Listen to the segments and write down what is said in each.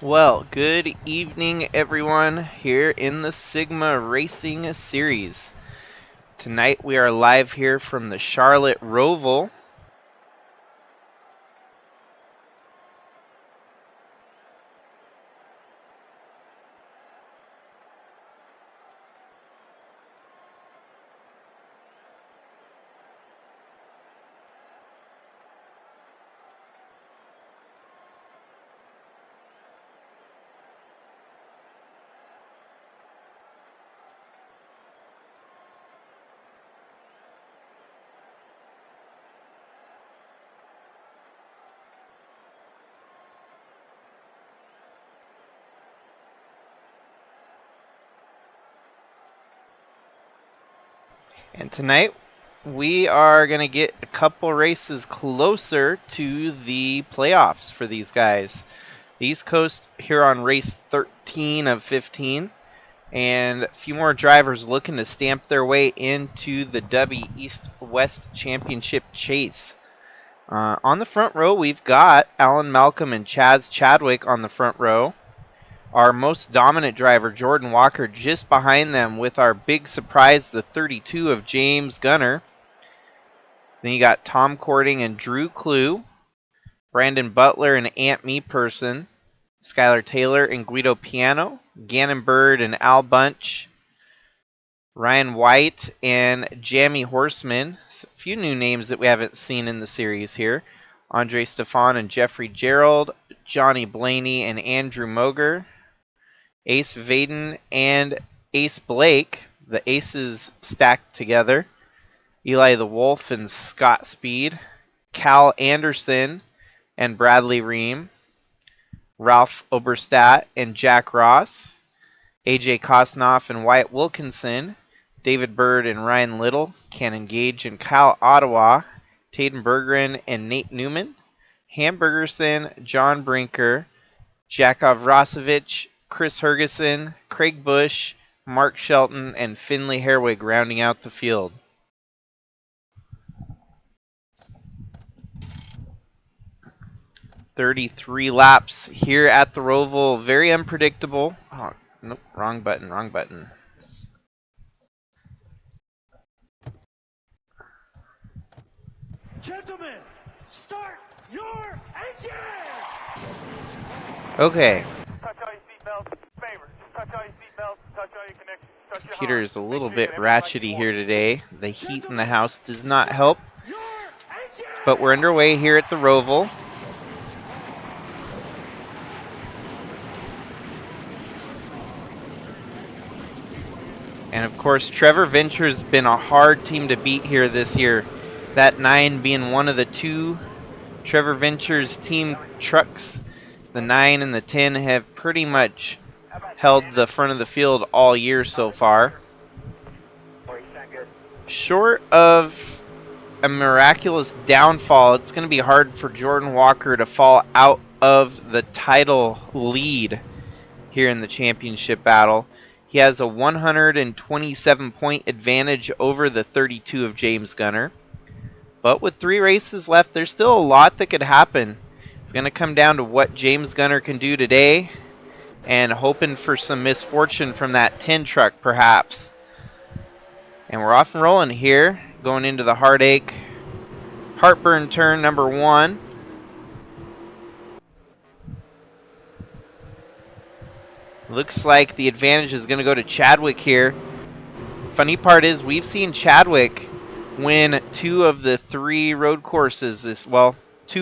Well, good evening, everyone, here in the Sigma Racing Series. Tonight we are live here from the Charlotte Roval. And tonight we are going to get a couple races closer to the playoffs for these guys. The East Coast here on race 13 of 15. And a few more drivers looking to stamp their way into the W East-West Championship chase. On the front row, we've got Alan Malcolm and Chaz Chadwick on the front row. Our most dominant driver, Jordan Walker, just behind them with our big surprise, the 32 of James Gunner. Then you got Tom Cording and Drew Clue, Brandon Butler and Ant Meeperson, Skylar Taylor and Guido Piano, Gannon Bird and Al Bunch, Ryan White and Jamie Horseman. A few new names that we haven't seen in the series here. Andre Stefan and Jeffrey Gerald, Johnny Blaney and Andrew Moger, Ace Vaden and Ace Blake, the aces stacked together, Eli the Wolf and Scott Speed, Cal Anderson and Bradley Ream, Ralph Oberstadt and Jack Ross, AJ Kosnoff and Wyatt Wilkinson, David Bird and Ryan Little, Cannon Gage and Kyle Ottawa, Taden Bergeron and Nate Newman, Hamburgerson, John Brinker, Jakov Rosovich, Chris Hergeson, Craig Bush, Mark Shelton, and Finley Herwig rounding out the field. "33 laps here at the Roval. Very unpredictable. Oh, nope, wrong button. Gentlemen, start your engine! Okay. Touch all your seatbelts. Favor. Touch all your seatbelts. Touch all your connections. Touch your Computer is a horn. little Make sure bit you have ratchety everything here warm. today. The heat in the house does not help. But we're underway here at the Roval. And of course, Trevor Venture's been a hard team to beat here this year. That 9 being one of the two Trevor Venture's team trucks. The 9 and the 10 have pretty much held the front of the field all year so far. Short of a miraculous downfall, it's going to be hard for Jordan Walker to fall out of the title lead here in the championship battle. He has a 127-point advantage over the 32 of James Gunner. But with 3 races left, there's still a lot that could happen. It's going to come down to what James Gunner can do today and hoping for some misfortune from that 10 truck perhaps. And we're off and rolling here, going into the Heartburn turn number 1. Looks like the advantage is going to go to Chadwick here. Funny part is we've seen Chadwick win 2 of the 3 road courses. 2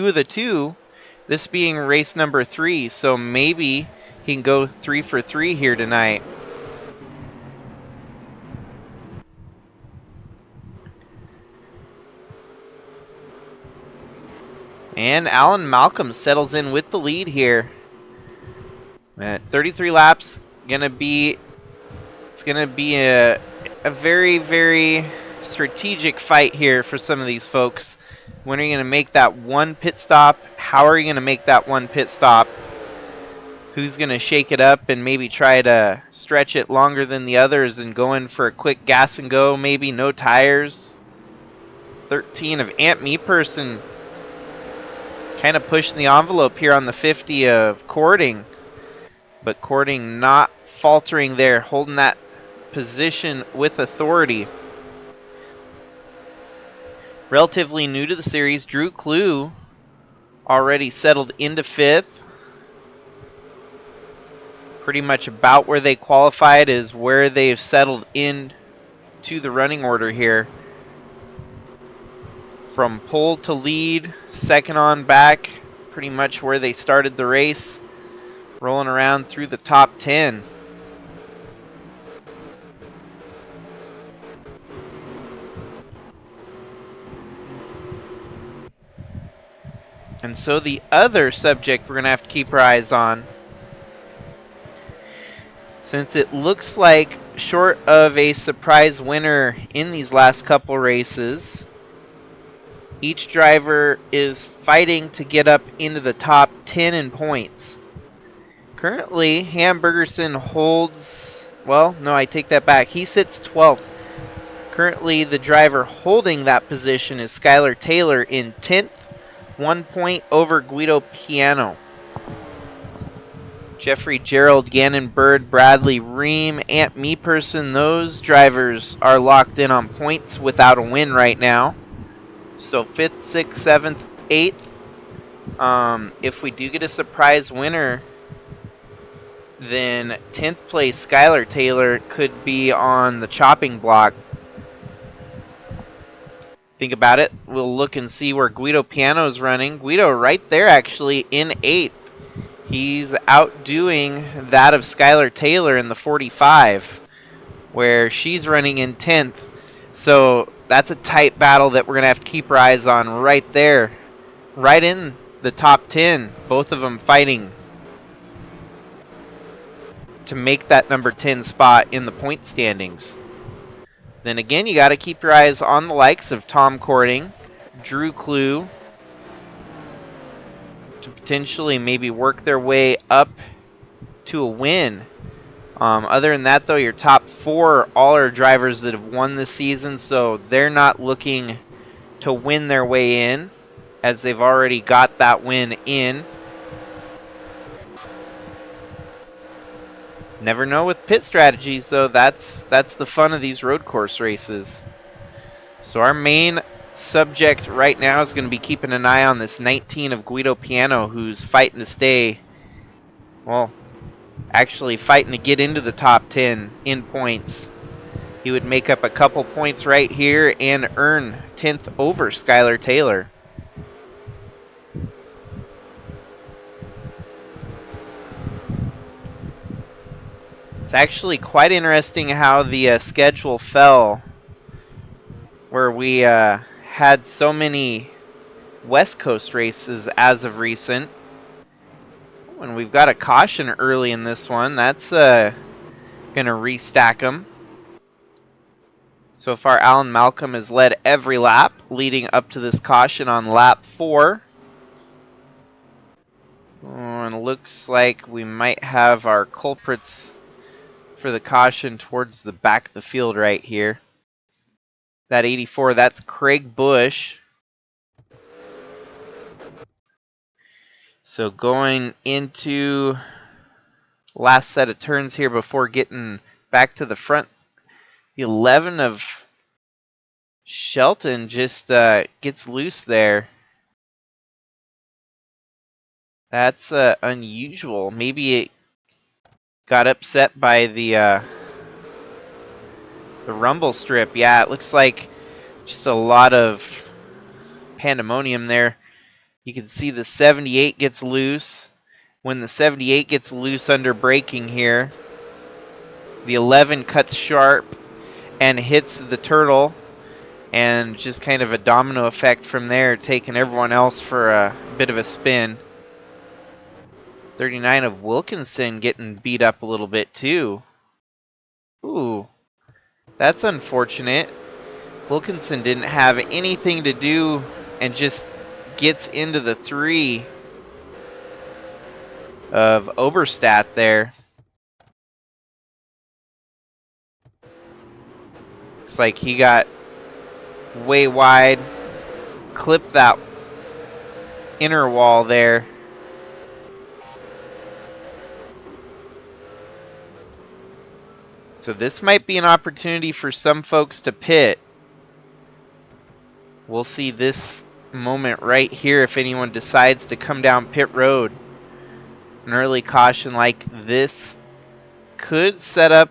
of the 2, this being race number 3. So maybe he can go 3 for 3 here tonight. And Alan Malcolm settles in with the lead here. At 33 laps, it's gonna be a very, very strategic fight here for some of these folks. When are you gonna make that one pit stop? How are you gonna make that one pit stop? Who's gonna shake it up and maybe try to stretch it longer than the others and go in for a quick gas and go, maybe no tires? 13 of Ant Meeperson kind of pushing the envelope here on the 50 of Cording. But Cording not faltering there, holding that position with authority. Relatively new to the series, Drew Clue already settled into 5th. Pretty much about where they qualified is where they've settled in to the running order here. From pole to lead, second on back, pretty much where they started the race, rolling around through the top 10. And so the other subject we're going to have to keep our eyes on, since it looks like short of a surprise winner in these last couple races, each driver is fighting to get up into the top 10 in points. Currently, Hamburgerson holds, well, no, I take that back. He sits 12th. Currently, the driver holding that position is Skylar Taylor in 10th, 1 point over Guido Piano. Jeffrey Gerald, Gannon Bird, Bradley Ream, Ant Meeperson, those drivers are locked in on points without a win right now. So 5th, 6th, 7th, 8th. If we do get a surprise winner, then 10th place Skylar Taylor could be on the chopping block. Think about it. We'll look and see where Guido Piano's running. Guido right there actually in 8th. He's outdoing that of Skylar Taylor in the 45, where she's running in 10th. So that's a tight battle that we're going to have to keep our eyes on right there. Right in the top 10. Both of them fighting to make that number 10 spot in the point standings. Then again, you got to keep your eyes on the likes of Tom Cording, Drew Clue, to potentially maybe work their way up to a win. Other than that, though, your top 4 all are drivers that have won this season, so they're not looking to win their way in, as they've already got that win in. Never know with pit strategies, though. That's the fun of these road course races. So our main subject right now is going to be keeping an eye on this 19 of Guido Piano, who's fighting to stay, well, actually fighting to get into the top 10 in points. He would make up a couple points right here and earn 10th over Skylar Taylor. It's actually quite interesting how the schedule fell, where we had so many West Coast races as of recent. And we've got a caution early in this one. That's going to restack them. So far, Alan Malcolm has led every lap, leading up to this caution on lap 4. And it looks like we might have our culprits for the caution towards the back of the field right here. That 84, that's Craig Bush. So going into last set of turns here before getting back to the front, the 11 of Shelton just gets loose there. That's unusual. Maybe it got upset by the rumble strip. Yeah, it looks like just a lot of pandemonium there. You can see the 78 gets loose. When the 78 gets loose under braking here, the 11 cuts sharp and hits the turtle, and just kind of a domino effect from there, taking everyone else for a bit of a spin. 39 of Wilkinson getting beat up a little bit too. Ooh, that's unfortunate. Wilkinson didn't have anything to do and just gets into the 3 of Oberstadt there. Looks like he got way wide, clipped that inner wall there. So this might be an opportunity for some folks to pit. We'll see this moment right here if anyone decides to come down pit road. An early caution like this could set up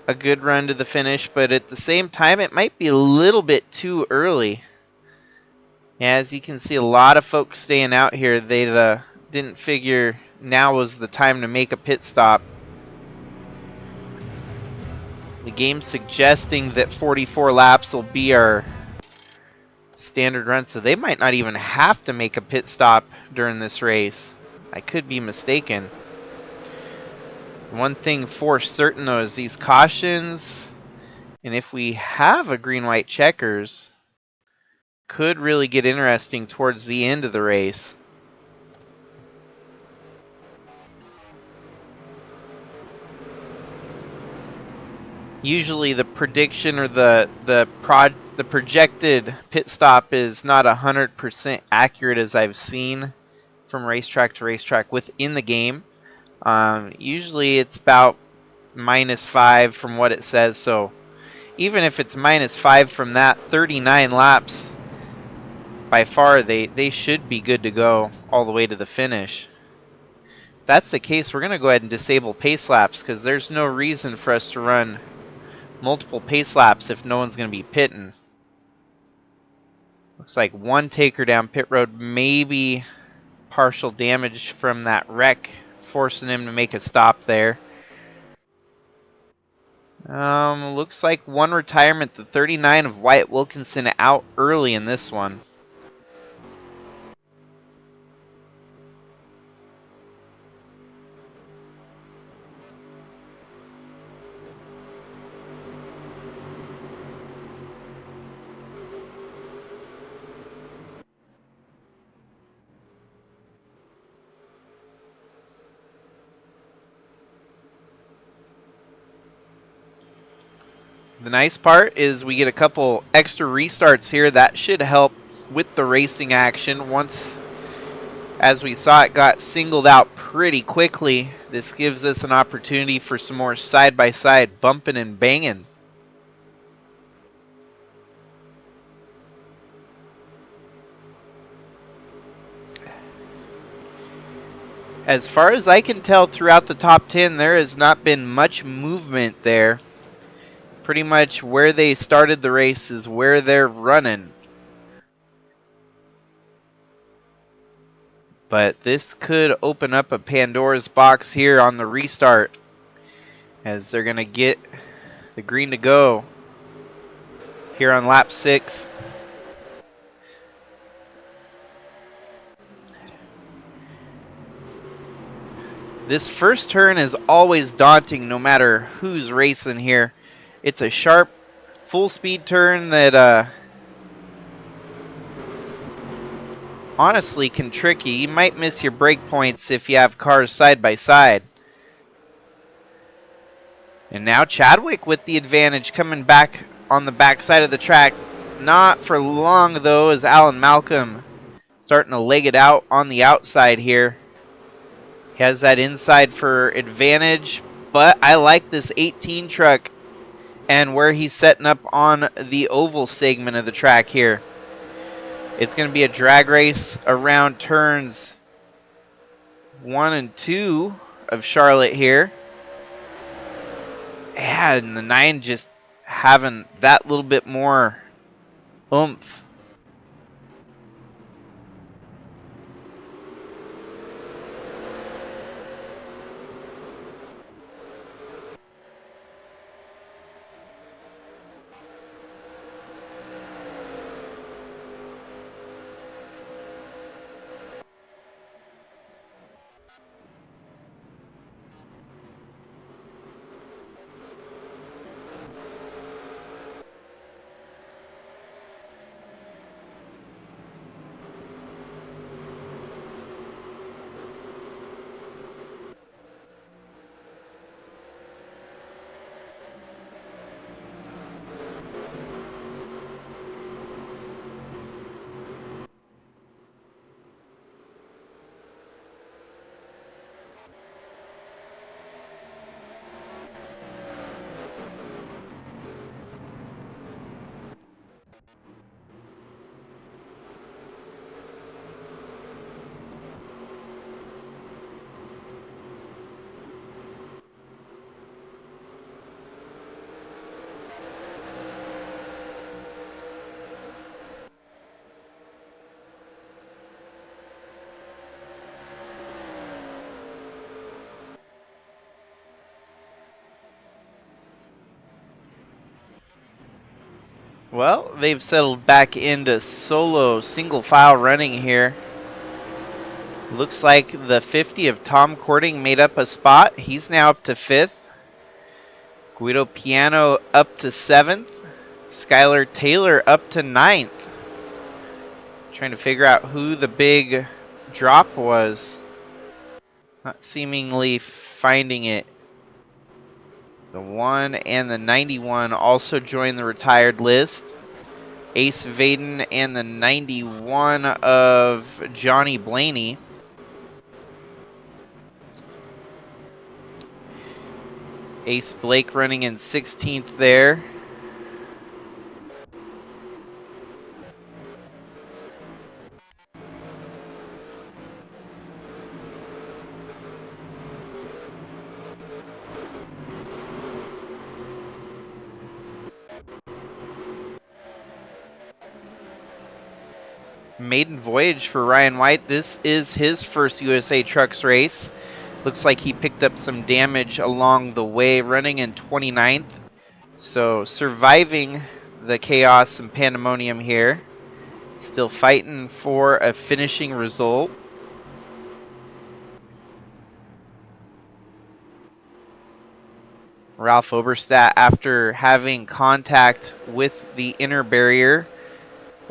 a good run to the finish, but at the same time it might be a little bit too early. As you can see, a lot of folks staying out here. They didn't figure now was the time to make a pit stop. The game's suggesting that 44 laps will be our standard run, so they might not even have to make a pit stop during this race. I could be mistaken. One thing for certain though is these cautions, and if we have a green-white checkers, could really get interesting towards the end of the race. Usually the prediction or the projected pit stop is not 100% accurate, as I've seen from racetrack to racetrack within the game. Usually it's about -5 from what it says, so even if it's -5 from that, 39 laps, by far they should be good to go all the way to the finish. If that's the case, we're going to go ahead and disable pace laps because there's no reason for us to run multiple pace laps if no one's going to be pitting. Looks like one taker down pit road, maybe partial damage from that wreck, forcing him to make a stop there. Looks like one retirement, the 39 of Wyatt Wilkinson, out early in this one. The nice part is we get a couple extra restarts here. That should help with the racing action. Once, as we saw, it got singled out pretty quickly. This gives us an opportunity for some more side-by-side bumping and banging. As far as I can tell throughout the top 10, there has not been much movement there. Pretty much where they started the race is where they're running. But this could open up a Pandora's box here on the restart, as they're going to get the green to go here on lap 6. This first turn is always daunting no matter who's racing here. It's a sharp, full speed turn that honestly can trick you. You might miss your brake points if you have cars side by side. And now Chadwick with the advantage, coming back on the backside of the track. Not for long though, as Alan Malcolm starting to leg it out on the outside here. He has that inside for advantage, but I like this 18 truck and where he's setting up on the oval segment of the track here. It's going to be a drag race around turns 1 and 2 of Charlotte here. Yeah, and the 9 just having that little bit more oomph. Well, they've settled back into solo single file running here. Looks like the 50 of Tom Cording made up a spot. He's now up to 5th. Guido Piano up to 7th. Skylar Taylor up to 9th. Trying to figure out who the big drop was. Not seemingly finding it. The 1 and the 91 also joined the retired list. Ace Vaden and the 91 of Johnny Blaney. Ace Blake running in 16th there. Maiden voyage for Ryan White. This is his first USA Trucks race. Looks like he picked up some damage along the way, running in 29th. So surviving the chaos and pandemonium here. Still fighting for a finishing result. Ralph Oberstadt, after having contact with the inner barrier,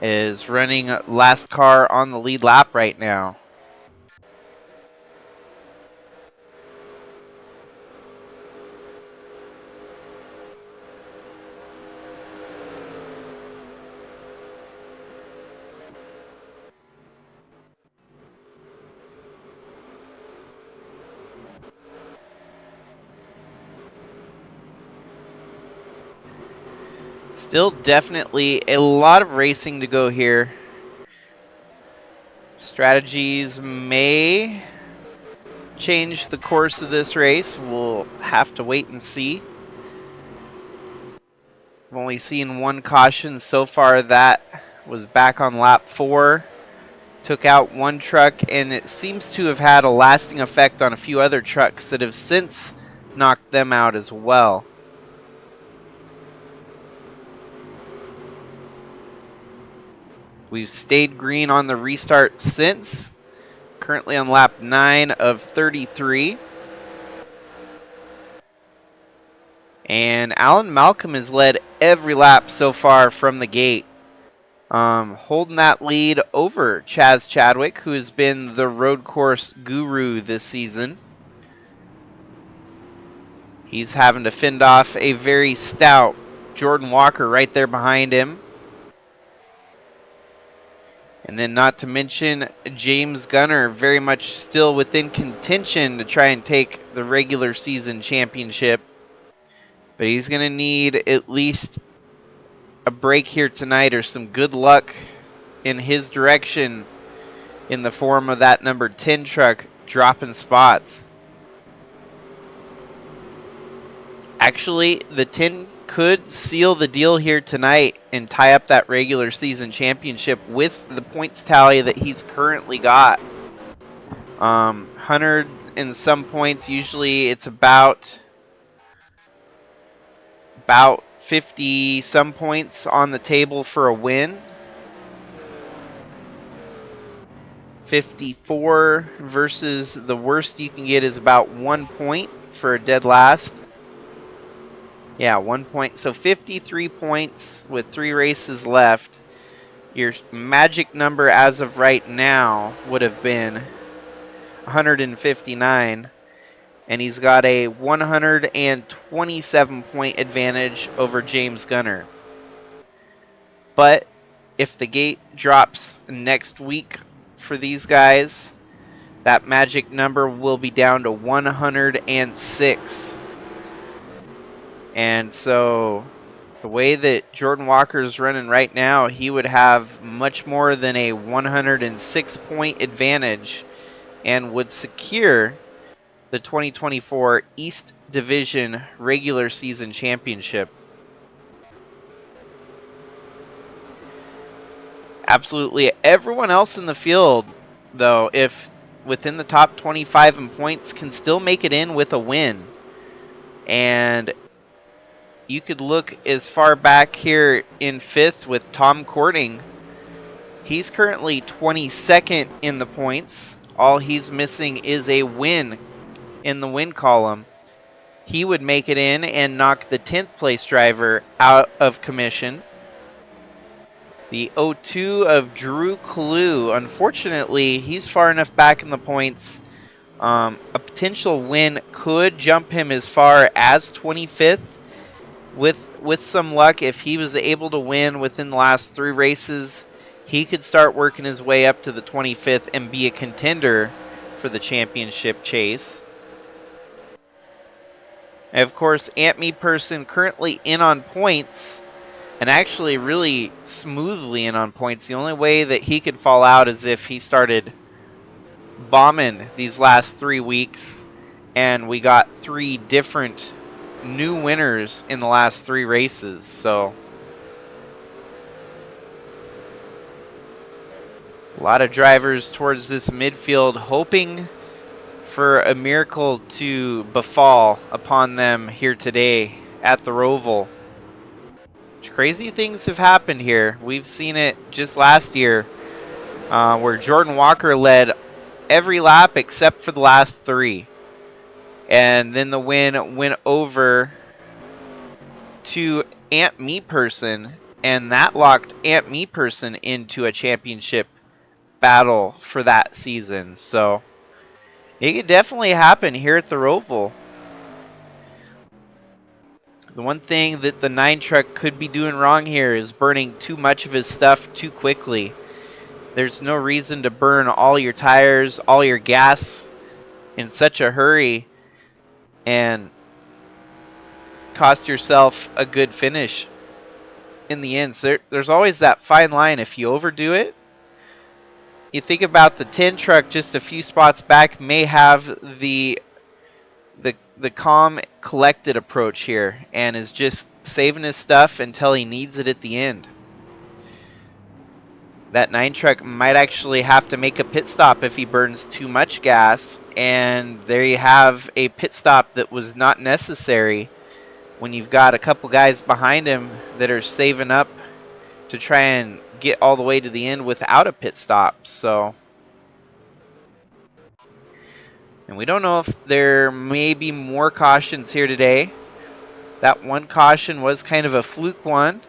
is running last car on the lead lap right now. Still definitely a lot of racing to go here. Strategies may change the course of this race. We'll have to wait and see. I've only seen one caution so far. That was back on lap 4. Took out one truck, and it seems to have had a lasting effect on a few other trucks that have since knocked them out as well. We've stayed green on the restart since. Currently on lap 9 of 33. And Alan Malcolm has led every lap so far from the gate. Holding that lead over Chaz Chadwick, who has been the road course guru this season. He's having to fend off a very stout Jordan Walker right there behind him. And then not to mention James Gunner, very much still within contention to try and take the regular season championship. But he's going to need at least a break here tonight, or some good luck in his direction in the form of that number 10 truck dropping spots. Actually, the 10 could seal the deal here tonight and tie up that regular season championship with the points tally that he's currently got. 100 and some points. Usually it's about 50 some points on the table for a win. 54 versus the worst you can get is about 1 point for a dead last. Yeah, 1 point. So 53 points with 3 races left. Your magic number as of right now would have been 159. And he's got a 127 point advantage over James Gunner. But if the gate drops next week for these guys, that magic number will be down to 106. And so the way that Jordan Walker is running right now, he would have much more than a 106 point advantage and would secure the 2024 East Division regular season championship. Absolutely everyone else in the field, though, if within the top 25 in points, can still make it in with a win. And you could look as far back here in 5th with Tom Courting. He's currently 22nd in the points. All he's missing is a win in the win column. He would make it in and knock the 10th place driver out of commission. The 02 of Drew Clue. Unfortunately, he's far enough back in the points. A potential win could jump him as far as 25th. With some luck, if he was able to win within the last 3 races, he could start working his way up to the 25th and be a contender for the championship chase. And of course, Ant Me Person currently in on points, and actually really smoothly in on points. The only way that he could fall out is if he started bombing these last 3 weeks, and we got 3 different new winners in the last 3 races. So a lot of drivers towards this midfield hoping for a miracle to befall upon them here today at the Roval. Crazy things have happened here. We've seen it just last year where Jordan Walker led every lap except for the last 3. And then the win went over to Ant Me Person, and that locked Ant Me Person into a championship battle for that season. So it could definitely happen here at the Roval. The one thing that the 9 truck could be doing wrong here is burning too much of his stuff too quickly. There's no reason to burn all your tires, all your gas in such a hurry and cost yourself a good finish in the end. So there's always that fine line. If you overdo it, you think about the 10 truck just a few spots back may have the calm, collected approach here and is just saving his stuff until he needs it at the end. That 9 truck might actually have to make a pit stop if he burns too much gas, and there you have a pit stop that was not necessary when you've got a couple guys behind him that are saving up to try and get all the way to the end without a pit stop. So, and we don't know if there may be more cautions here today. That one caution was kind of a fluke one,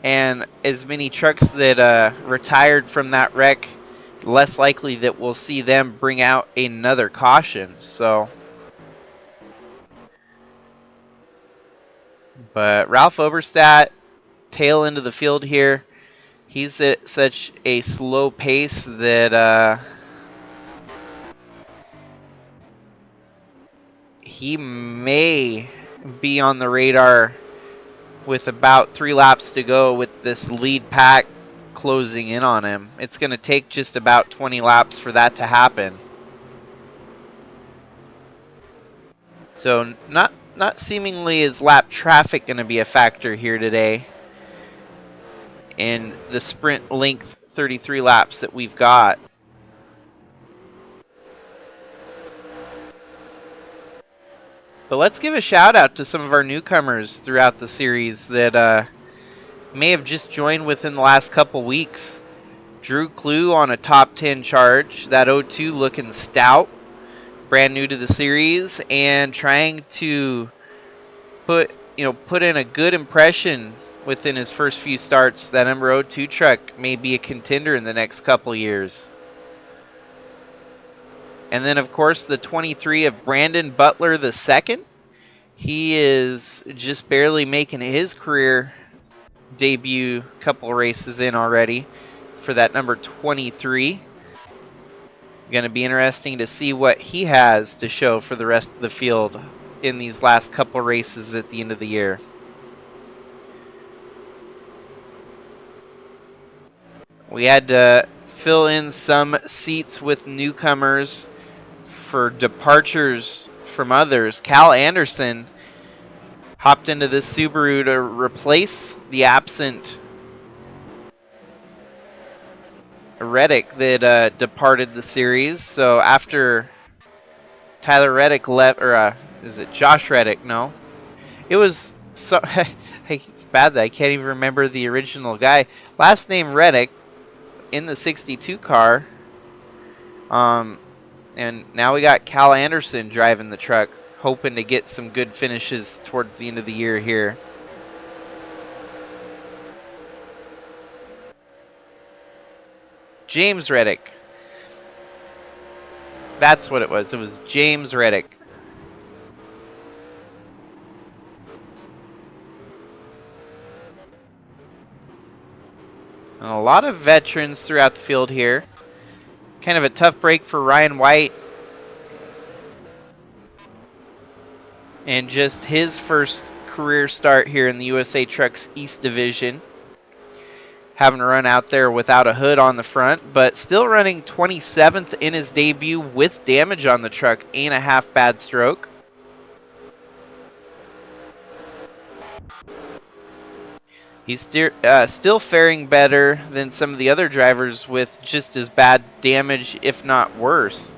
and as many trucks that retired from that wreck, less likely that we'll see them bring out another caution. So, but Ralph Oberstadt, tail into the field here. He's at such a slow pace that he may be on the radar with about 3 laps to go with this lead pack closing in on him. It's going to take just about 20 laps for that to happen. So not seemingly is lap traffic going to be a factor here today in the sprint length 33 laps that we've got. But let's give a shout out to some of our newcomers throughout the series that may have just joined within the last couple weeks. Drew Clue on a top 10 charge. That 02 looking stout, brand new to the series, and trying to put in a good impression within his first few starts. That number 02 truck may be a contender in the next couple years. And then, of course, the 23 of Brandon Butler II. He is just barely making his career debut, couple races in already for that number 23. Going to be interesting to see what he has to show for the rest of the field in these last couple races at the end of the year. We had to fill in some seats with newcomers for departures from others. Cal Anderson hopped into this Subaru to replace the absent Reddick that departed the series. So after Tyler Reddick left, or is it Josh Reddick? No, it was So it's bad that I can't even remember the original guy. Last name Reddick in the 62 car. And now we got Cal Anderson driving the truck, hoping to get some good finishes towards the end of the year here. James Reddick. That's what it was. It was James Reddick. And a lot of veterans throughout the field here. Kind of a tough break for Ryan White. And just his first career start here in the USA Trucks East Division. Having to run out there without a hood on the front, but still running 27th in his debut with damage on the truck. Ain't a half bad stroke. He's still faring better than some of the other drivers with just as bad damage, if not worse.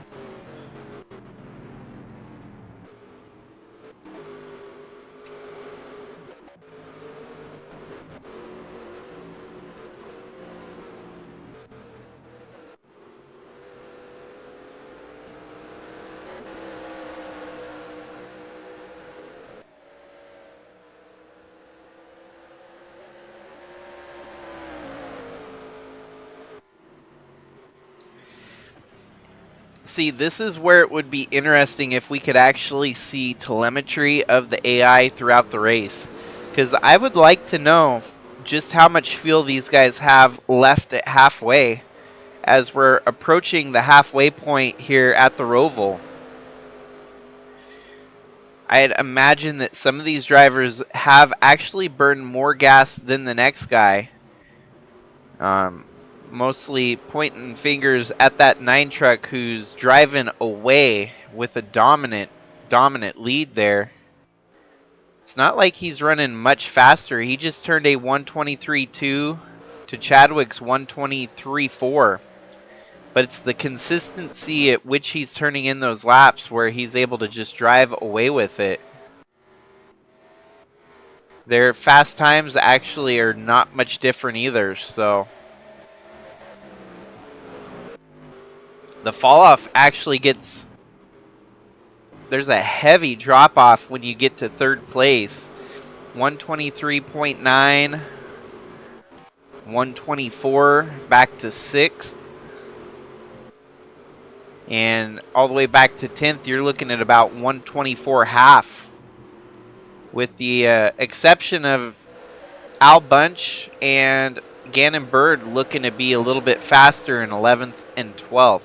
See, this is where it would be interesting if we could actually see telemetry of the AI throughout the race. Because I would like to know just how much fuel these guys have left at halfway as we're approaching the halfway point here at the Roval. I'd imagine that some of these drivers have actually burned more gas than the next guy. Mostly pointing fingers at that 9 truck who's driving away with a dominant lead there. It's not like he's running much faster. He just turned a 123.2 to Chadwick's 123.4. But it's the consistency at which he's turning in those laps where he's able to just drive away with it. Their fast times actually are not much different either, so the fall off actually gets, there's a heavy drop off when you get to third place. 123.9, 124 back to 6th, and all the way back to 10th you're looking at about 124 half, with the exception of Al Bunch and Gannon Bird looking to be a little bit faster in 11th and 12th.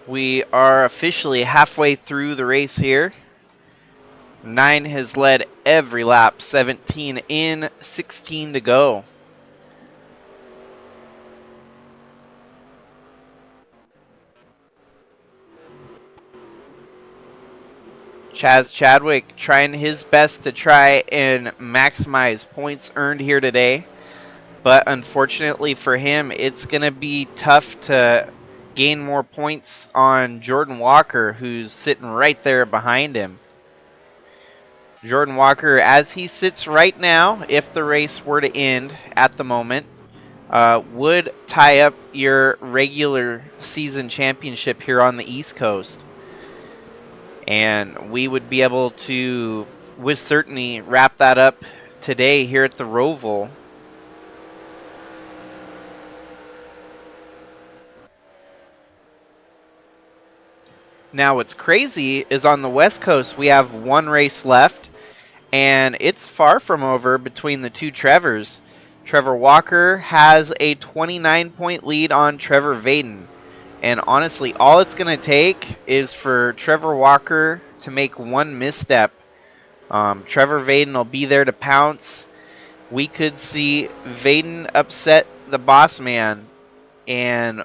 We are officially halfway through the race here. 9 has led every lap, 17 in, 16 to go. Chaz Chadwick trying his best to try and maximize points earned here today. But unfortunately for him, it's going to be tough to gain more points on Jordan Walker, who's sitting right there behind him. Jordan Walker, as he sits right now, if the race were to end at the moment, would tie up your regular season championship here on the East Coast. And we would be able to, with certainty, wrap that up today here at the Roval. Now what's crazy is on the West Coast we have one race left, and it's far from over between the two Trevors. Trevor Walker has a 29-point lead on Trevor Vaden. And honestly, all it's going to take is for Trevor Walker to make one misstep. Trevor Vaden will be there to pounce. We could see Vaden upset the boss man and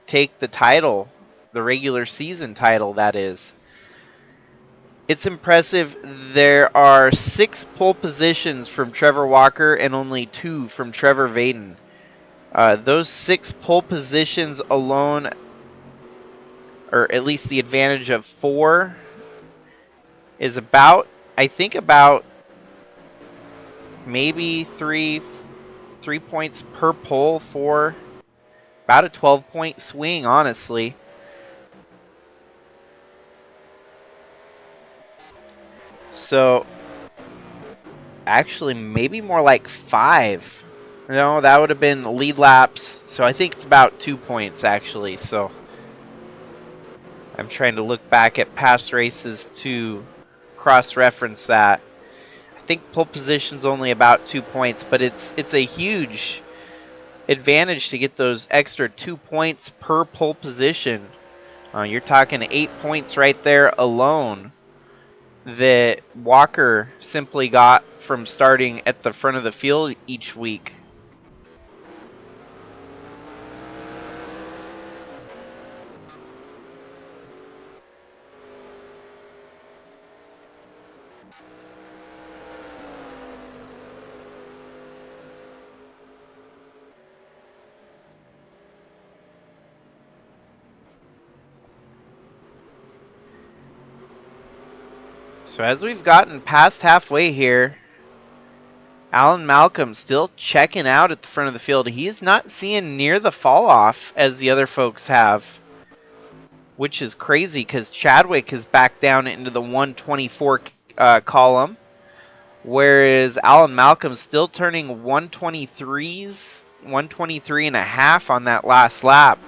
take the title, the regular season title, that is. It's impressive. There are 6 pole positions from Trevor Walker and only 2 from Trevor Vaden. Those 6 pole positions alone, or at least the advantage of 4, is about, I think about maybe 3 points per pole for about a 12-point swing, honestly. So, actually, maybe more like 5. No, that would have been lead laps. So I think it's about 2 points, actually. So I'm trying to look back at past races to cross-reference that. I think pole position's only about 2 points, but it's a huge advantage to get those extra 2 points per pole position. You're talking 8 points right there alone that Walker simply got from starting at the front of the field each week. So as we've gotten past halfway here, Alan Malcolm still checking out at the front of the field. He is not seeing near the fall off as the other folks have, which is crazy because Chadwick is back down into the 124 column, whereas Alan Malcolm's still turning 123s, 123 and a half on that last lap.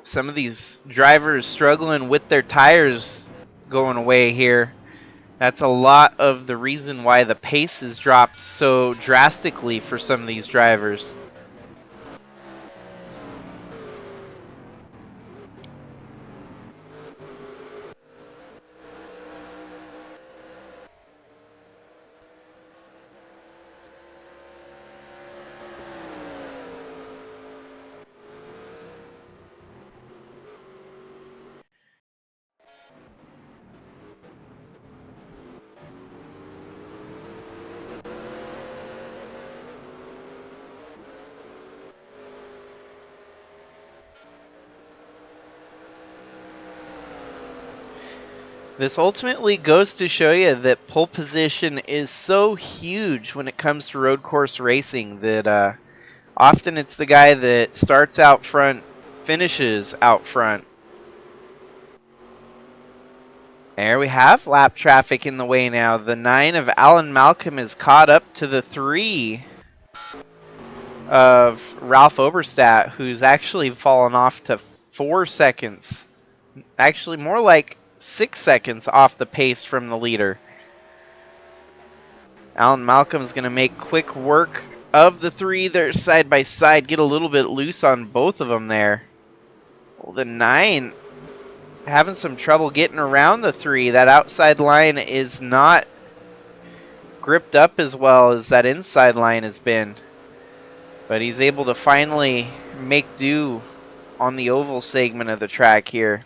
Some of these drivers struggling with their tires going away here. That's a lot of the reason why the pace has dropped so drastically for some of these drivers. This ultimately goes to show you that pole position is so huge when it comes to road course racing that often it's the guy that starts out front, finishes out front. There we have lap traffic in the way now. The 9 of Alan Malcolm is caught up to the 3 of Ralph Oberstadt, who's actually fallen off to 4 seconds. Actually, more like 6 seconds off the pace from the leader. Alan Malcolm's going to make quick work of the 3. They're side by side, get a little bit loose on both of them there. Well, the 9 having some trouble getting around the 3. That outside line is not gripped up as well as that inside line has been. But he's able to finally make do on the oval segment of the track here.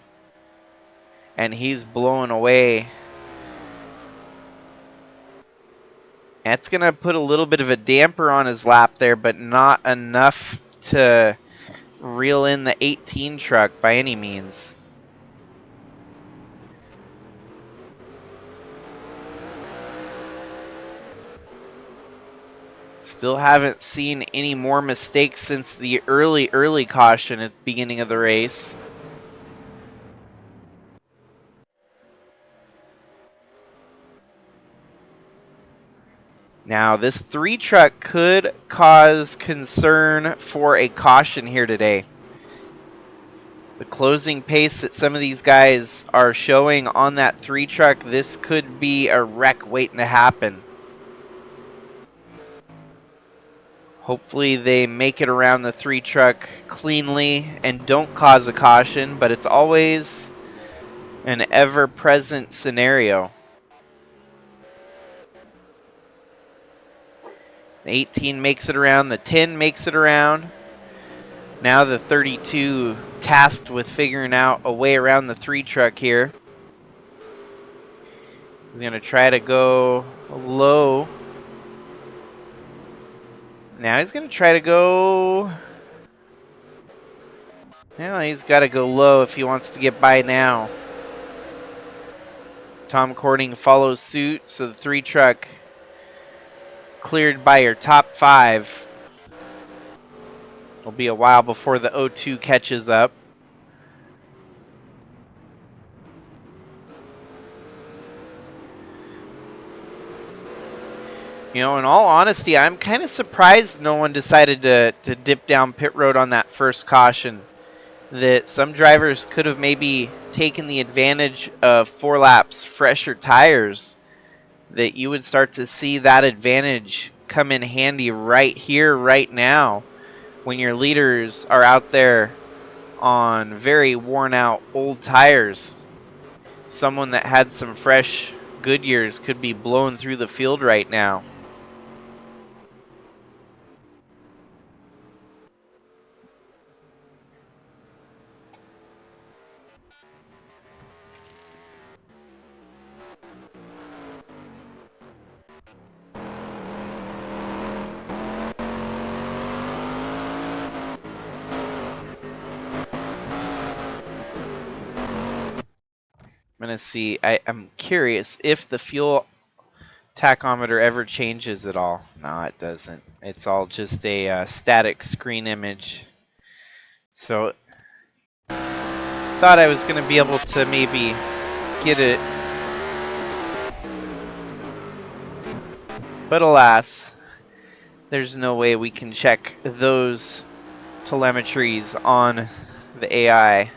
And he's blowing away. That's going to put a little bit of a damper on his lap there, but not enough to reel in the 18 truck by any means. Still haven't seen any more mistakes since the early caution at the beginning of the race. Now, this 3 truck could cause concern for a caution here today. The closing pace that some of these guys are showing on that 3 truck, this could be a wreck waiting to happen. Hopefully they make it around the 3 truck cleanly and don't cause a caution, but it's always an ever-present scenario. 18 makes it around, the 10 makes it around. Now the 32 tasked with figuring out a way around the 3 truck here. He's going to try to go low. Now he's going to try to go... Now he's got to go low if he wants to get by now. Tom Corning follows suit, so the 3 truck cleared by your top 5. It'll be a while before the 02 catches up. You know, in all honesty, I'm kind of surprised no one decided to dip down pit road on that first caution. That some drivers could have maybe taken the advantage of 4 laps fresher tires. That you would start to see that advantage come in handy right here, right now, when your leaders are out there on very worn out old tires. Someone that had some fresh Goodyears could be blowing through the field right now. I'm going to see, I'm curious if the fuel tachometer ever changes at all. No, it doesn't. It's all just a static screen image. So, thought I was going to be able to maybe get it. But alas, there's no way we can check those telemetries on the AI.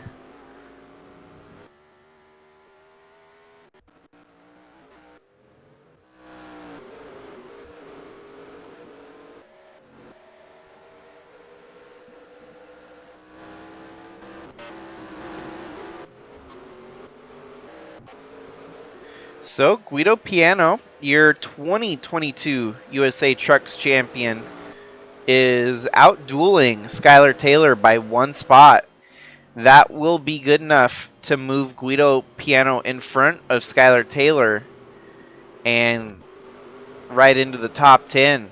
So, Guido Piano, your 2022 USA Trucks champion, is out-dueling Skylar Taylor by 1 spot. That will be good enough to move Guido Piano in front of Skylar Taylor and right into the top 10.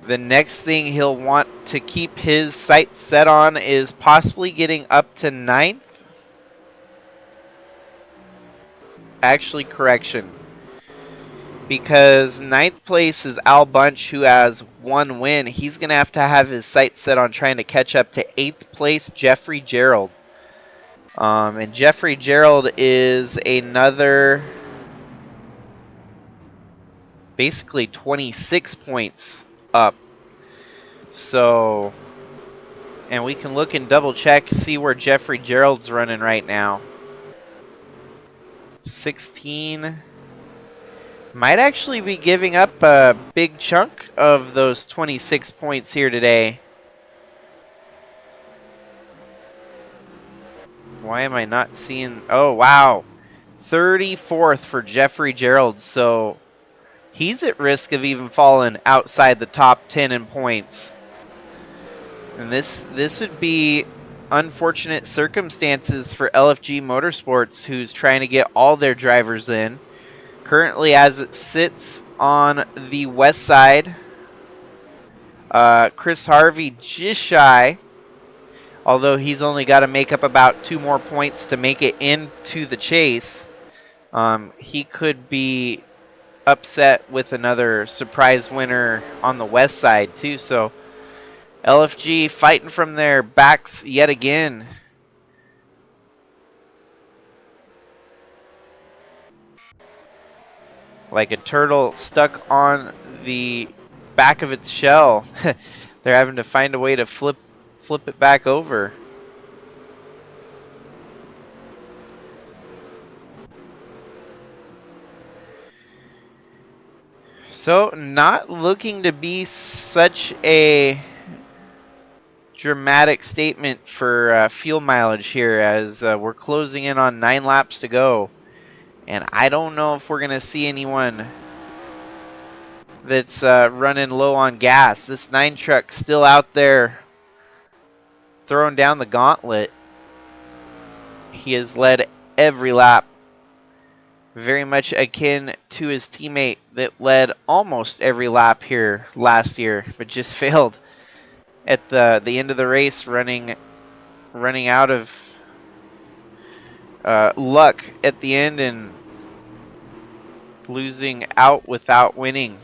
The next thing he'll want to keep his sights set on is possibly getting up to 9th. Actually, correction. Because 9th place is Al Bunch, who has 1 win. He's going to have his sights set on trying to catch up to 8th place Jeffrey Gerald. And Jeffrey Gerald is another basically 26 points up. So, and we can look and double check, see where Jeffrey Gerald's running right now. 16. Might actually be giving up a big chunk of those 26 points here today. Why am I not seeing? Oh, wow. 34th for Jeffrey Gerald. So he's at risk of even falling outside the top 10 in points. And this would be unfortunate circumstances for LFG Motorsports, who's trying to get all their drivers in. Currently, as it sits on the west side, Chris Harvey just shy, although he's only got to make up about 2 more points to make it into the chase. He could be upset with another surprise winner on the west side too. So LFG fighting from their backs yet again. Like a turtle stuck on the back of its shell. They're having to find a way to flip it back over. So, not looking to be such a dramatic statement for fuel mileage here, as we're closing in on 9 laps to go. And I don't know if we're going to see anyone that's running low on gas. This 9 truck still out there throwing down the gauntlet. He has led every lap, very much akin to his teammate that led almost every lap here last year, but just failed at the end of the race, running out of luck at the end and losing out without winning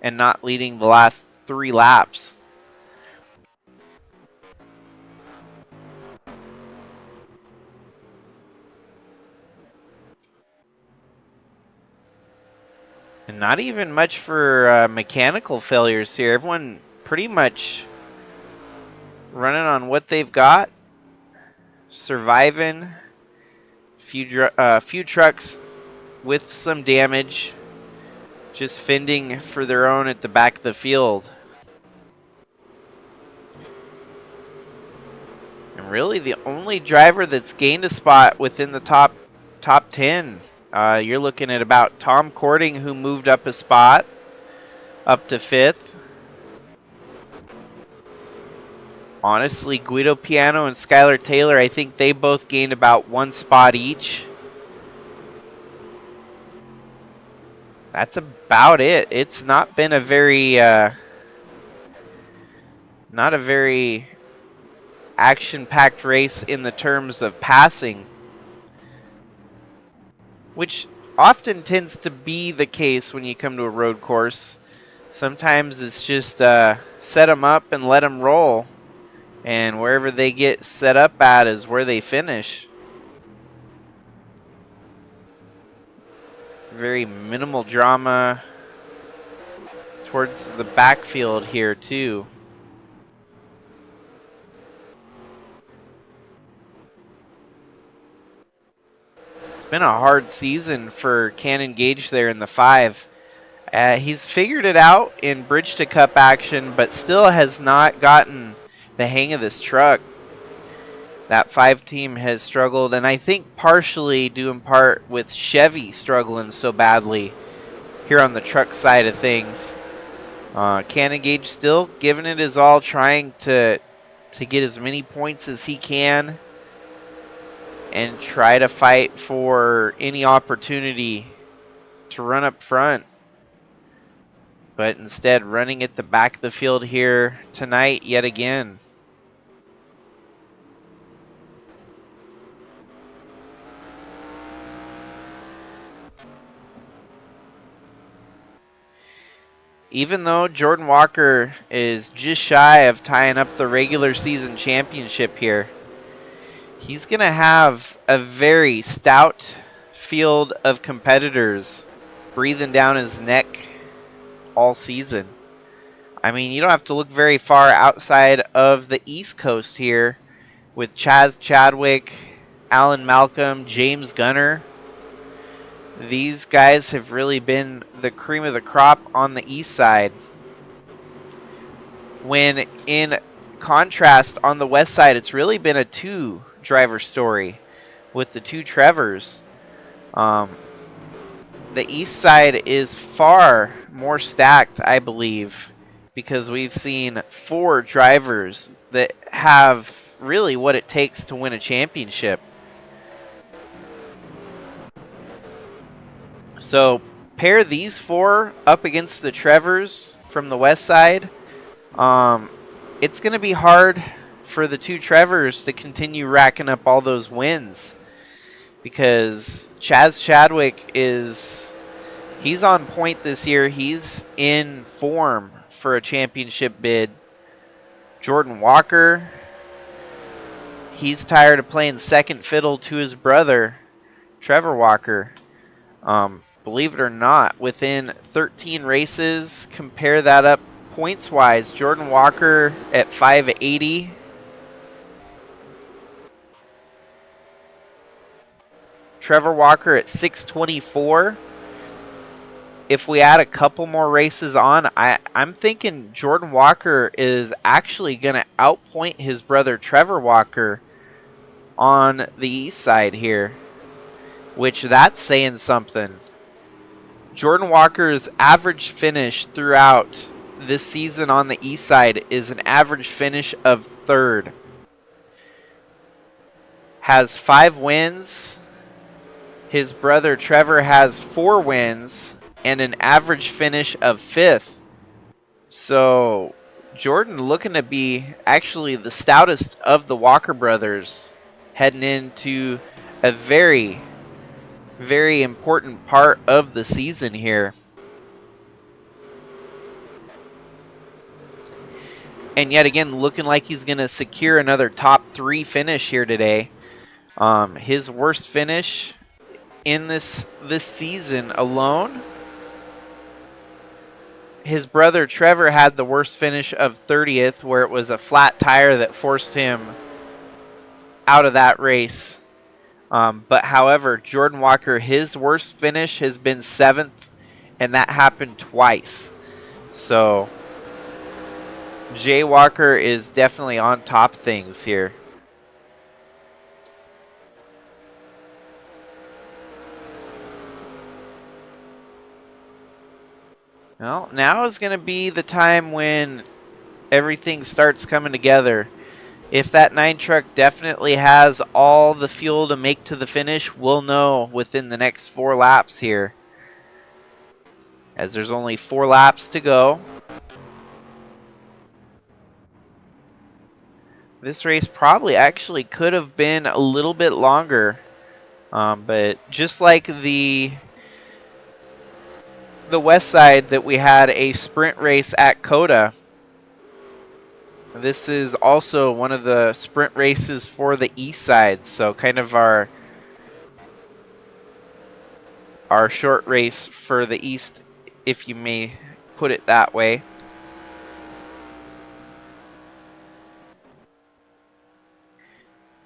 and not leading the last 3 laps. And not even much for mechanical failures here. Everyone pretty much running on what they've got, surviving. Few trucks with some damage, just fending for their own at the back of the field. And really the only driver that's gained a spot within the top 10. You're looking at about Tom Cording, who moved up a spot up to 5th. Honestly, Guido Piano and Skylar Taylor, I think they both gained about 1 spot each. That's about it. It's not been a very, not a very action-packed race in the terms of passing, which often tends to be the case when you come to a road course. Sometimes it's just set them up and let them roll, and wherever they get set up at is where they finish. Very minimal drama towards the backfield here too. It's been a hard season for Cannon Gage there in the 5. He's figured it out in Bridge to Cup action, but still has not gotten the hang of this truck. That 5 team has struggled, and I think partially due in part with Chevy struggling so badly here on the truck side of things. Cannon Gage still giving it his all, trying to get as many points as he can and try to fight for any opportunity to run up front. But instead, running at the back of the field here tonight yet again. Even though Jordan Walker is just shy of tying up the regular season championship here, he's going to have a very stout field of competitors breathing down his neck all season. I mean, you don't have to look very far outside of the East Coast here with Chaz Chadwick, Alan Malcolm, James Gunner. These guys have really been the cream of the crop on the east side. When in contrast, on the west side, it's really been a 2-driver story with the 2 Trevors. The east side is far more stacked, I believe, because we've seen 4 drivers that have really what it takes to win a championship. So pair these 4 up against the Trevors from the west side. It's going to be hard for the 2 Trevors to continue racking up all those wins, because Chaz Chadwick he's on point this year. He's in form for a championship bid. Jordan Walker, he's tired of playing second fiddle to his brother, Trevor Walker. Believe it or not, within 13 races, compare that up points-wise, Jordan Walker at 580. Trevor Walker at 624. If we add a couple more races on, I'm thinking Jordan Walker is actually going to outpoint his brother Trevor Walker on the east side here, which that's saying something. Jordan Walker's average finish throughout this season on the east side is an average finish of 3rd. Has 5 wins. His brother Trevor has 4 wins and an average finish of 5th. So Jordan looking to be actually the stoutest of the Walker brothers heading into a very, very important part of the season here. And yet again, looking like he's going to secure another top 3 finish here today. His worst finish in this season alone, his brother Trevor had the worst finish of 30th, where it was a flat tire that forced him out of that race. But however, Jordan Walker, his worst finish has been 7th, and that happened twice. So Jay Walker is definitely on top of things here. Well, now is going to be the time when everything starts coming together. If that 9 truck definitely has all the fuel to make to the finish, we'll know within the next 4 laps here. As there's only 4 laps to go. This race probably actually could have been a little bit longer. But just like the west side that we had a sprint race at Coda, this is also one of the sprint races for the east side. So kind of our short race for the east, if you may put it that way.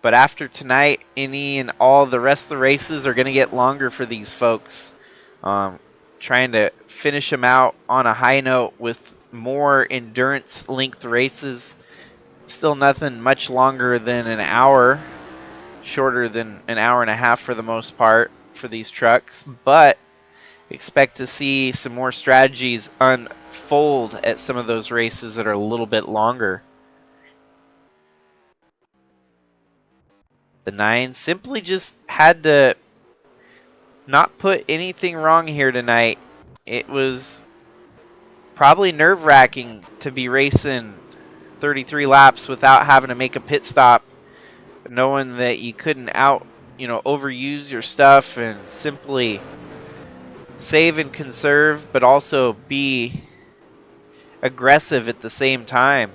But after tonight, any and all the rest of the races are going to get longer for these folks. Trying to finish them out on a high note with more endurance length races. Still nothing much longer than an hour. Shorter than an hour and a half for the most part for these trucks. But expect to see some more strategies unfold at some of those races that are a little bit longer. The 9 simply just had to not put anything wrong here tonight. It was probably nerve-wracking to be racing 33 laps without having to make a pit stop, knowing that you couldn't overuse your stuff and simply save and conserve, but also be aggressive at the same time.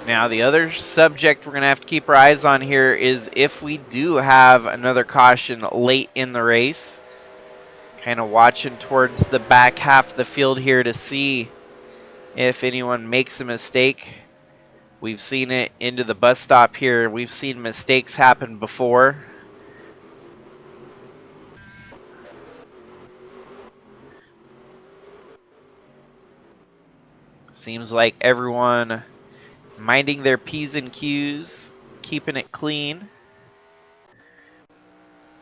Now, the other subject we're going to have to keep our eyes on here is if we do have another caution late in the race. Kind of watching towards the back half of the field here to see if anyone makes a mistake. We've seen it into the bus stop here. We've seen mistakes happen before. Seems like everyone minding their P's and Q's, keeping it clean.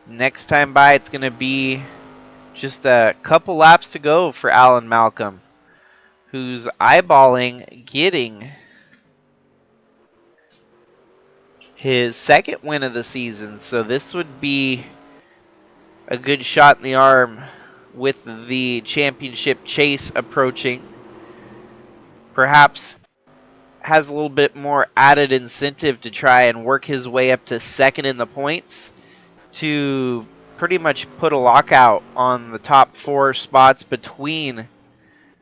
Next time by, it's going to be just a couple laps to go for Alan Malcolm, who's eyeballing getting his 2nd win of the season. So this would be a good shot in the arm with the championship chase approaching. Perhaps has a little bit more added incentive to try and work his way up to 2nd in the points to pretty much put a lockout on the top 4 spots between,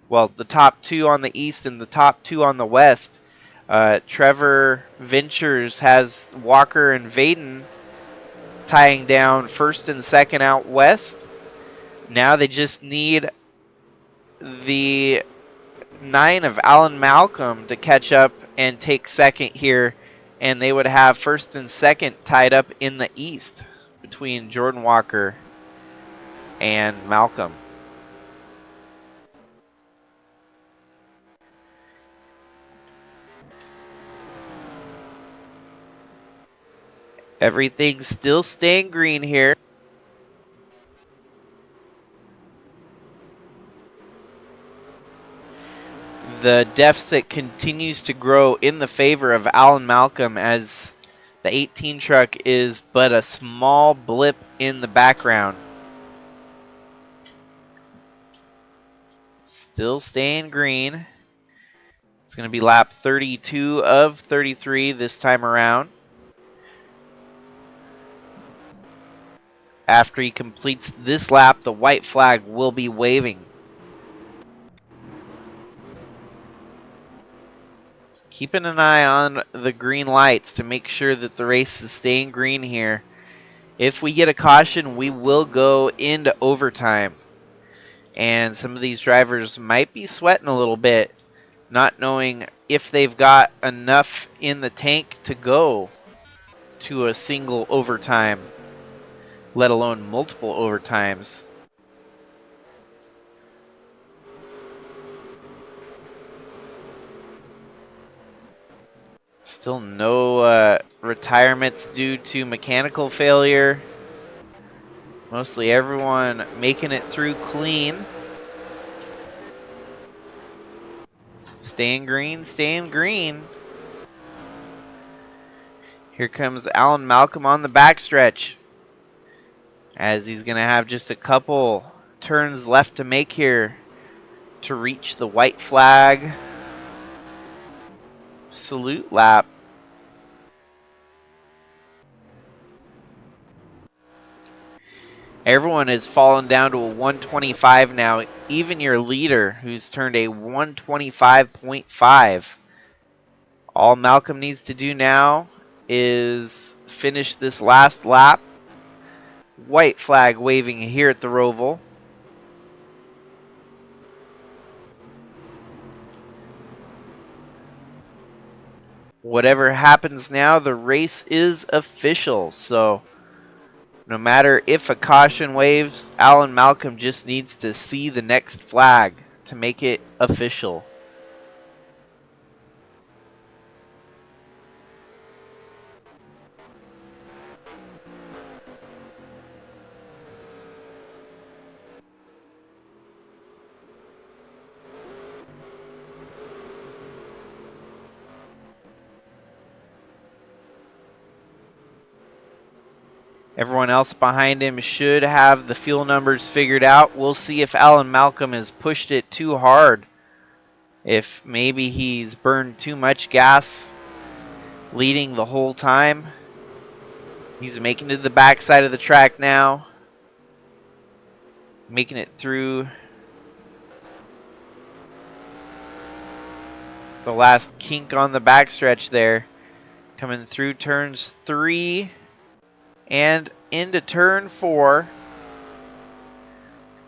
well, the top 2 on the east and the top 2 on the west. Trevor Ventures has Walker and Vaden tying down 1st and 2nd out west. Now they just need the 9 of Alan Malcolm to catch up and take 2nd here, and they would have 1st and 2nd tied up in the east. between Jordan Walker and Malcolm. Everything's still staying green here. The deficit continues to grow in the favor of Alan Malcolm as the 18 truck is but a small blip in the background. Still staying green. It's going to be lap 32 of 33 this time around. After he completes this lap, the white flag will be waving. Keeping an eye on the green lights to make sure that the race is staying green here. If we get a caution, we will go into overtime. And some of these drivers might be sweating a little bit, not knowing if they've got enough in the tank to go to a single overtime, let alone multiple overtimes. Still no retirements due to mechanical failure. Mostly everyone making it through clean. Staying green, staying green. Here comes Alan Malcolm on the backstretch, as he's going to have just a couple turns left to make here to reach the white flag salute lap. Everyone has fallen down to a 125 now, even your leader, who's turned a 125.5. All Malcolm needs to do now is finish this last lap. White flag waving here at the Roval. Whatever happens now, the race is official. So no matter if a caution waves, Alan Malcolm just needs to see the next flag to make it official. Everyone else behind him should have the fuel numbers figured out. We'll see if Alan Malcolm has pushed it too hard. If maybe he's burned too much gas leading the whole time. He's making it to the backside of the track now. Making it through the last kink on the backstretch there. Coming through turns 3 and into turn 4.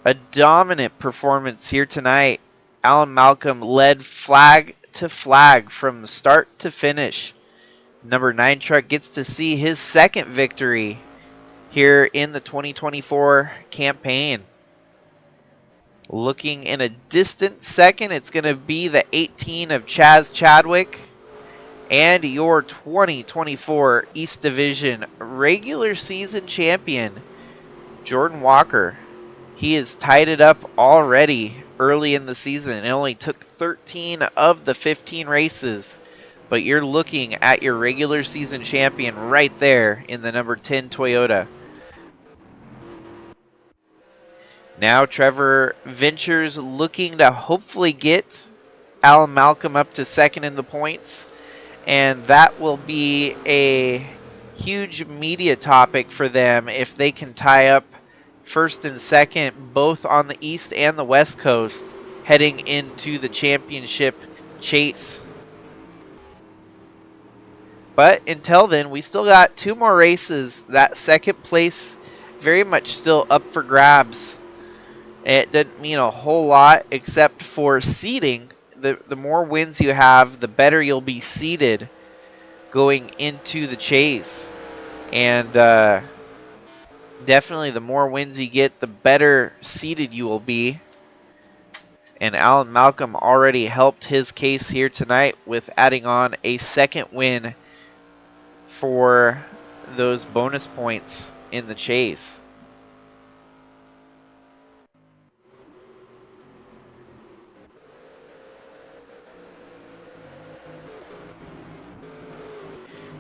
A dominant performance here tonight. Alan Malcolm led flag to flag from start to finish. Number 9 truck gets to see his second victory here in the 2024 campaign. Looking in a distant second, it's going to be the 18 of Chaz Chadwick. And your 2024 East Division regular season champion, Jordan Walker. He has tied it up already early in the season. It only took 13 of the 15 races, but you're looking at your regular season champion right there in the number 10 Toyota. Now Trevor Ventures looking to hopefully get Alan Malcolm up to second in the points. And that will be a huge media topic for them if they can tie up first and second, both on the East and the West Coast, heading into the championship chase. But until then, we still got 2 more races. That second place very much still up for grabs. It doesn't mean a whole lot except for seeding. The more wins you have, the better you'll be seeded going into the chase. And Definitely the more wins you get, the better seeded you will be. And Alan Malcolm already helped his case here tonight with adding on a second win for those bonus points in the chase.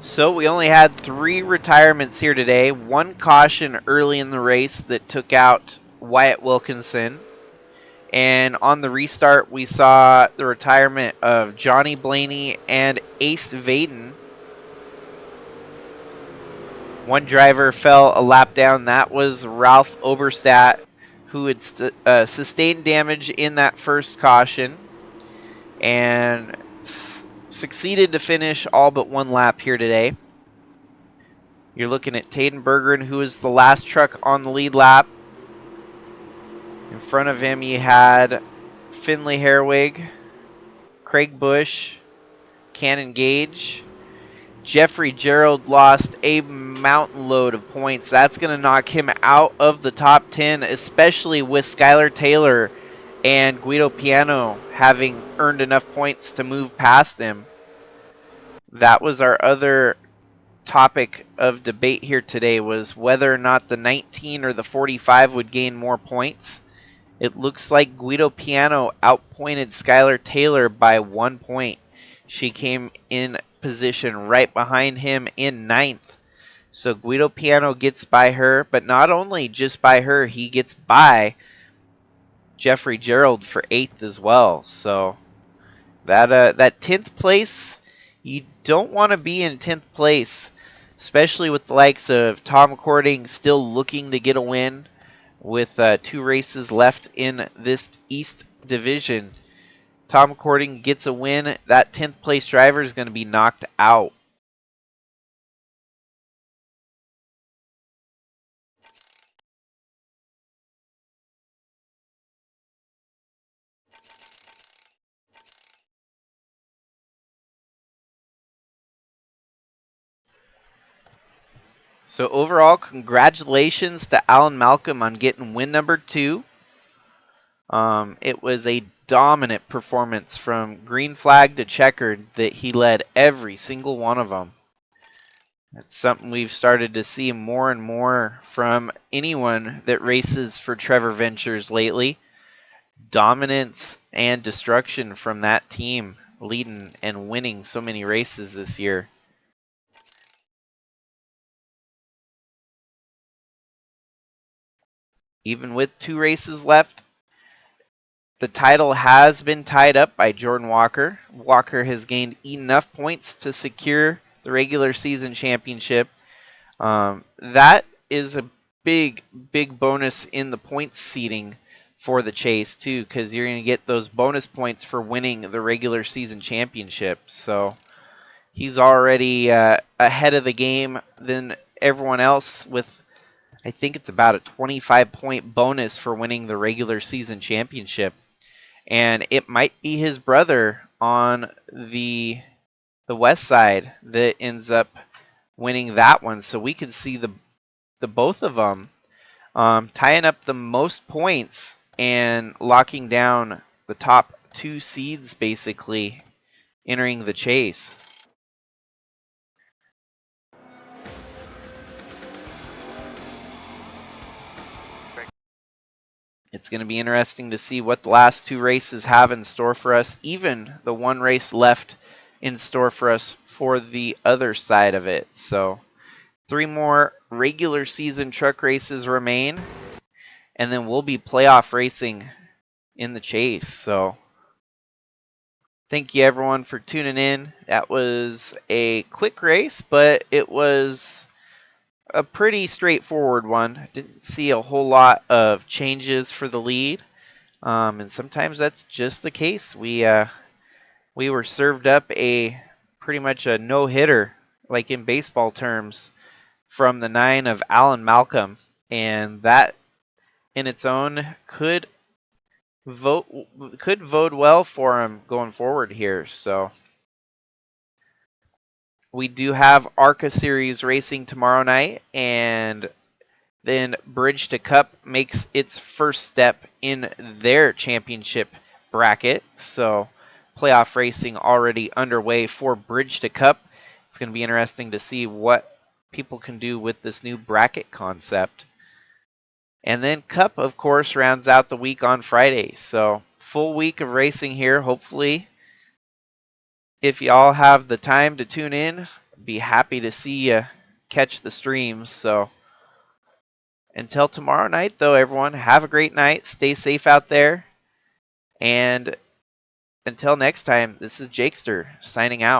So we only had 3 retirements here today. 1 caution early in the race that took out Wyatt Wilkinson. And on the restart, we saw the retirement of Johnny Blaney and Ace Vaden. One driver fell a lap down. That was Ralph Oberstadt, who had sustained damage in that first caution and succeeded to finish all but 1 lap here today. You're looking at Taden Bergeron, who was the last truck on the lead lap. In front of him, you had Finley Herwig, Craig Bush, Cannon Gage. Jeffrey Gerald lost a mountain load of points. That's going to knock him out of the top 10, especially with Skylar Taylor and Guido Piano having earned enough points to move past him. That was our other topic of debate here today, was whether or not the 19 or the 45 would gain more points. It looks like Guido Piano outpointed Skylar Taylor by 1 point. She came in position right behind him in 9th. So Guido Piano gets by her, but not only just by her, he gets by Jeffrey Gerald for 8th as well. So that 10th place, you don't want to be in 10th place, especially with the likes of Tom Cording still looking to get a win with 2 races left in this East Division. Tom Cording gets a win. That 10th place driver is going to be knocked out. So overall, congratulations to Alan Malcolm on getting win number 2. It was a dominant performance from green flag to checkered that he led every single one of them. That's something we've started to see more and more from anyone that races for Trevor Ventures lately. Dominance and destruction from that team, leading and winning so many races this year. Even with 2 races left, the title has been tied up by Jordan Walker. Walker has gained enough points to secure the regular season championship. That is a big bonus in the points seeding for the chase too, because you're going to get those bonus points for winning the regular season championship. So he's already ahead of the game than everyone else with, I think it's about a 25-point bonus for winning the regular season championship. And it might be his brother on the west side that ends up winning that one. So we could see the both of them tying up the most points and locking down the top 2 seeds, basically entering the chase. It's going to be interesting to see what the last 2 races have in store for us, even the 1 race left in store for us for the other side of it. So 3 more regular season truck races remain, and then we'll be playoff racing in the chase. So thank you everyone for tuning in. That was a quick race, but it was a pretty straightforward one. Didn't see a whole lot of changes for the lead. And sometimes that's just the case. We were served up a pretty much a no-hitter, like in baseball terms, from the 9 of Alan Malcolm, and that in its own could bode well for him going forward here. So we do have ARCA Series racing tomorrow night, and Then Bridge to Cup makes its first step in their championship bracket. So playoff racing already underway for Bridge to Cup. It's going to be interesting to see what people can do with this new bracket concept. And then Cup, of course, rounds out the week on Friday. So full week of racing here. Hopefully, if y'all have the time to tune in, be happy to see you catch the streams. So until tomorrow night, though, everyone, have a great night. Stay safe out there. And until next time, this is Jakester signing out.